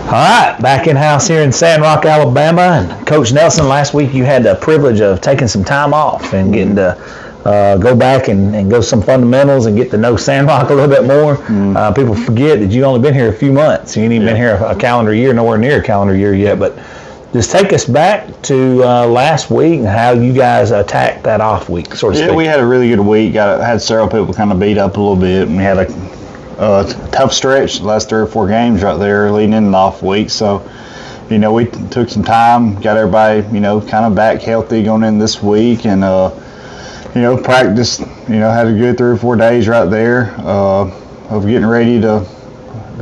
All right, back in house here in Sand Rock, Alabama, and Coach Nelson. Last week you had the privilege of taking some time off and getting to go back and go some fundamentals and get to know Sand Rock a little bit more. People forget that you've only been here a few months. You ain't even been here a calendar year, nowhere near a calendar year yet. But just take us back to last week and how you guys attacked that off week, so to speak. Yeah, we had a really good week. Had several people kind of beat up a little bit, and we had a tough stretch the last 3 or 4 games right there leading into the off week. So, we took some time, got everybody, kind of back healthy going in this week, and practiced, had a good 3 or 4 days right there of getting ready to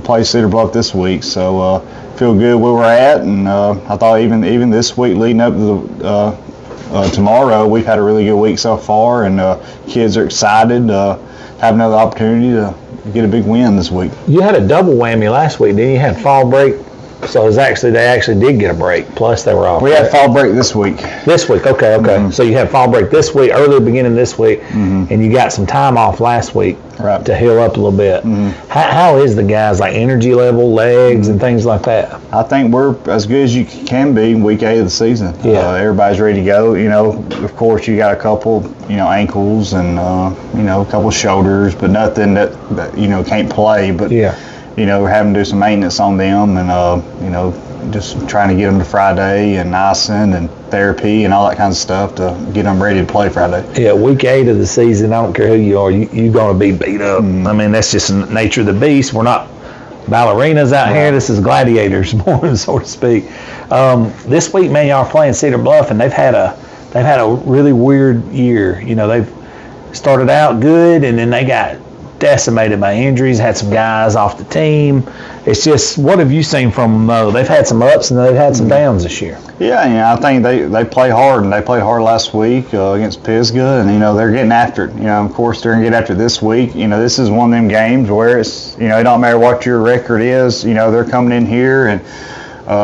play Cedar Bluff this week. So feel good where we're at, and I thought even this week leading up to tomorrow, we've had a really good week so far, and kids are excited to have another opportunity to get a big win this week. You had a double whammy last week, didn't you? You had fall break, so they actually did get a break. Plus they were off. We had fall break this week. This week, okay. Mm-hmm. So you had fall break this week, earlier beginning this week, and you got some time off last week to heal up a little bit. How is the guys, like energy level, legs, and things like that? I think we're as good as you can be week 8 of the season. Yeah. Everybody's ready to go. Of course, you got a couple, ankles and a couple shoulders, but nothing that can't play. But we're having to do some maintenance on them, and just trying to get them to Friday and icing and therapy and all that kind of stuff to get them ready to play Friday. Yeah, week 8 of the season, I don't care who you are, you're going to be beat up. I mean, that's just the nature of the beast. We're not ballerinas out here. This is gladiators more, so to speak. This week, man, y'all are playing Cedar Bluff, and they've had a really weird year. They've started out good, and then they got decimated by injuries, had some guys off the team. It's just, what have you seen from them? They've had some ups and they've had some downs this year. Yeah, I think they play hard, and they played hard last week against Pisgah, and they're getting after it. Of course they're gonna get after it this week. This is one of them games where it's it don't matter what your record is. They're coming in here and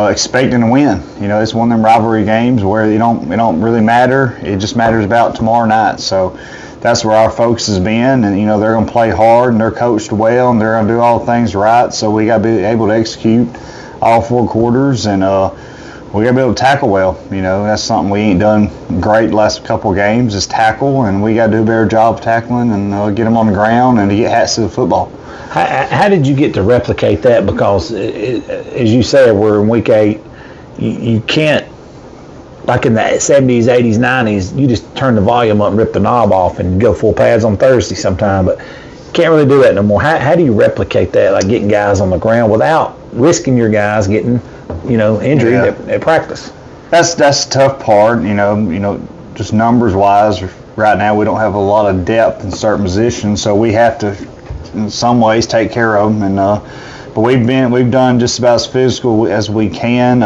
expecting to win. It's one of them rivalry games where it don't really matter. It just matters about tomorrow night. So that's where our focus has been, and they're going to play hard, and they're coached well, and they're going to do all things right. So we got to be able to execute all 4 quarters, and we got to be able to tackle well. That's something we ain't done great the last couple of games is tackle, and we got to do a better job tackling and get them on the ground and to get hats to the football. How did you get to replicate that? Because as you said, we're in week 8. You can't. Like in the 70s, 80s, 90s, you just turn the volume up and rip the knob off and go full pads on Thursday sometime, but you can't really do that no more. How do you replicate that, like getting guys on the ground without risking your guys getting, injured at practice? That's the tough part, just numbers-wise. Right now we don't have a lot of depth in certain positions, so we have to, in some ways, take care of them. But we've done just about as physical as we can.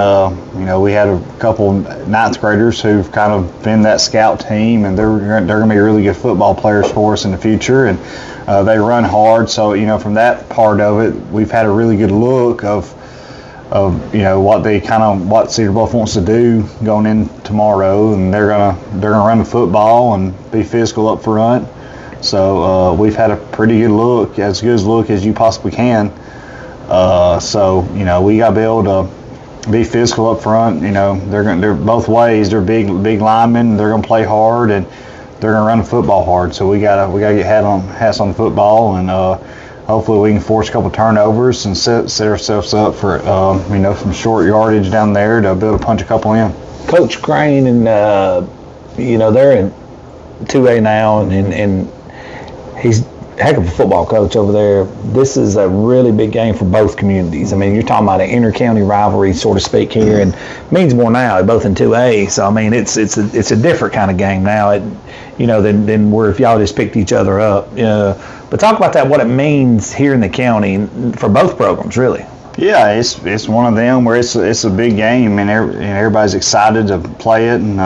We had a couple 9th graders who've kind of been that scout team, and they're going to be really good football players for us in the future. And they run hard, so from that part of it, we've had a really good look of what Cedar Bluff wants to do going in tomorrow, and they're gonna run the football and be physical up front. So we've had a pretty good look, as good a look as you possibly can. We got to be able to be physical up front. They're both ways. They're big linemen. They're going to play hard, and they're going to run the football hard. So we got to get hats on the football, and hopefully we can force a couple turnovers and set ourselves up for some short yardage down there to be able to punch a couple in. Coach Crane and they're in 2A now, and he's heck of a football coach over there. This is a really big game for both communities. I mean, you're talking about an inter-county rivalry, so to speak, here, and means more now, both in 2A. So I mean, it's a different kind of game now, than where if y'all just picked each other up. But talk about that, what it means here in the county for both programs, really. Yeah, it's one of them where it's a big game, and everybody's excited to play it, and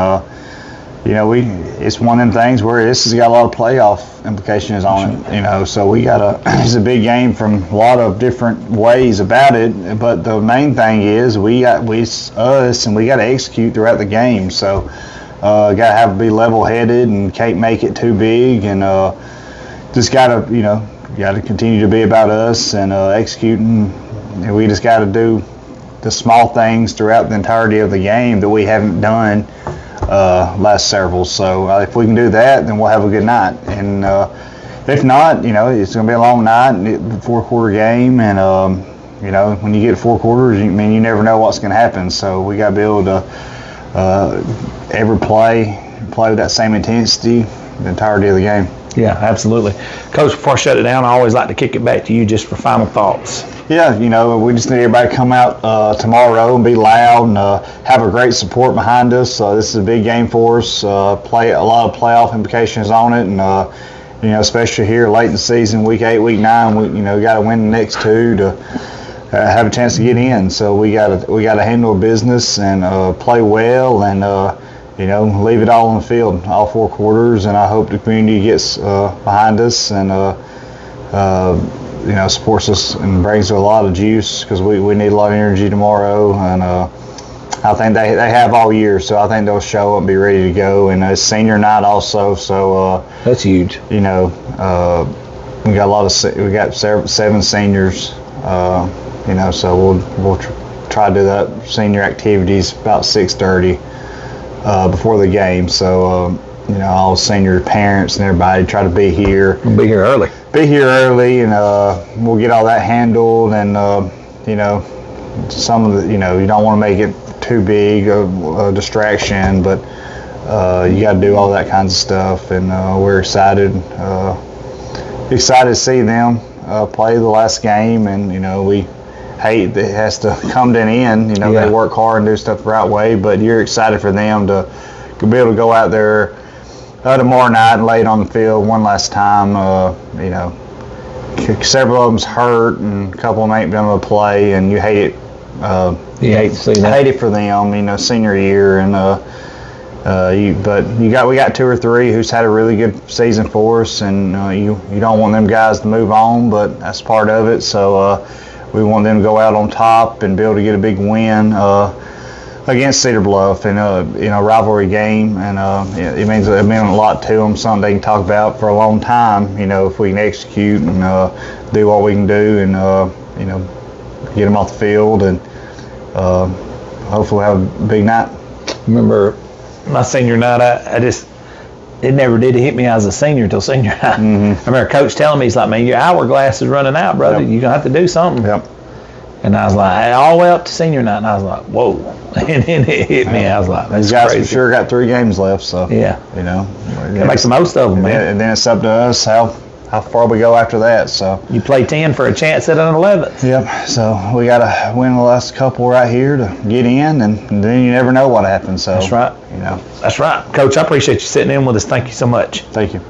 it's one of them things where this has got a lot of playoff implications on it, so it's a big game from a lot of different ways about it, but the main thing is we got to execute throughout the game, so got to be level-headed and can't make it too big, and just got to continue to be about us and executing, and we just got to do the small things throughout the entirety of the game that we haven't done last several. So if we can do that, then we'll have a good night. And if not, it's going to be a long night, the fourth quarter game, and when you get 4 quarters, you never know what's going to happen. So we got to be able to every play with that same intensity the entirety of the game. Yeah, absolutely. Coach, before I shut it down, I always like to kick it back to you just for final thoughts. Yeah, we just need everybody to come out tomorrow and be loud and have a great support behind us. This is a big game for us. Play a lot of playoff implications on it, and especially here late in the season, week 8, week 9, we got to win the next 2 to have a chance to get in. So we got to handle business and play well and leave it all on the field, all 4 quarters. And I hope the community gets behind us and supports us and brings a lot of juice, because we need a lot of energy tomorrow. And I think they have all year, so I think they'll show up and be ready to go. And it's senior night also, so that's huge. We got 7 seniors. So we'll try to do that senior activities about 6:30 before the game. So all senior parents and everybody try to be here. We'll be here early. And we'll get all that handled. And some of the you don't want to make it too big a distraction, but you got to do all that kinds of stuff. And we're excited to see them play the last game. And we hate that it has to come to an end. They work hard and do stuff the right way, but you're excited for them to be able to go out there tomorrow night and lay it on the field one last time. Several of them's hurt and a couple of them ain't been able to play, and you hate it. You hate to see that. Hate it for them, senior year, and we got 2 or 3 who's had a really good season for us, and you don't want them guys to move on, but that's part of it. So we want them to go out on top and be able to get a big win against Cedar Bluff in a rivalry game, and it meant a lot to them. Something they can talk about for a long time. If we can execute and do what we can do, and get them off the field, and hopefully have a big night. Remember my senior night, it never did hit me as a senior till senior night. Mm-hmm. I remember Coach telling me, he's like, man, your hourglass is running out, brother. Yep. You're going to have to do something. Yep. And I was like, all the way up to senior night, and I was like, whoa. And then it hit me. I was like, that's these guys crazy. for sure got 3 games left, so Yeah. Gotta make the most of them, man. And then it's up to us how far we go after that. So You play 10 for a chance at an 11th. Yep. So we got to win the last couple right here to get in, and then you never know what happens. So That's right. That's right. Coach, I appreciate you sitting in with us. Thank you so much. Thank you.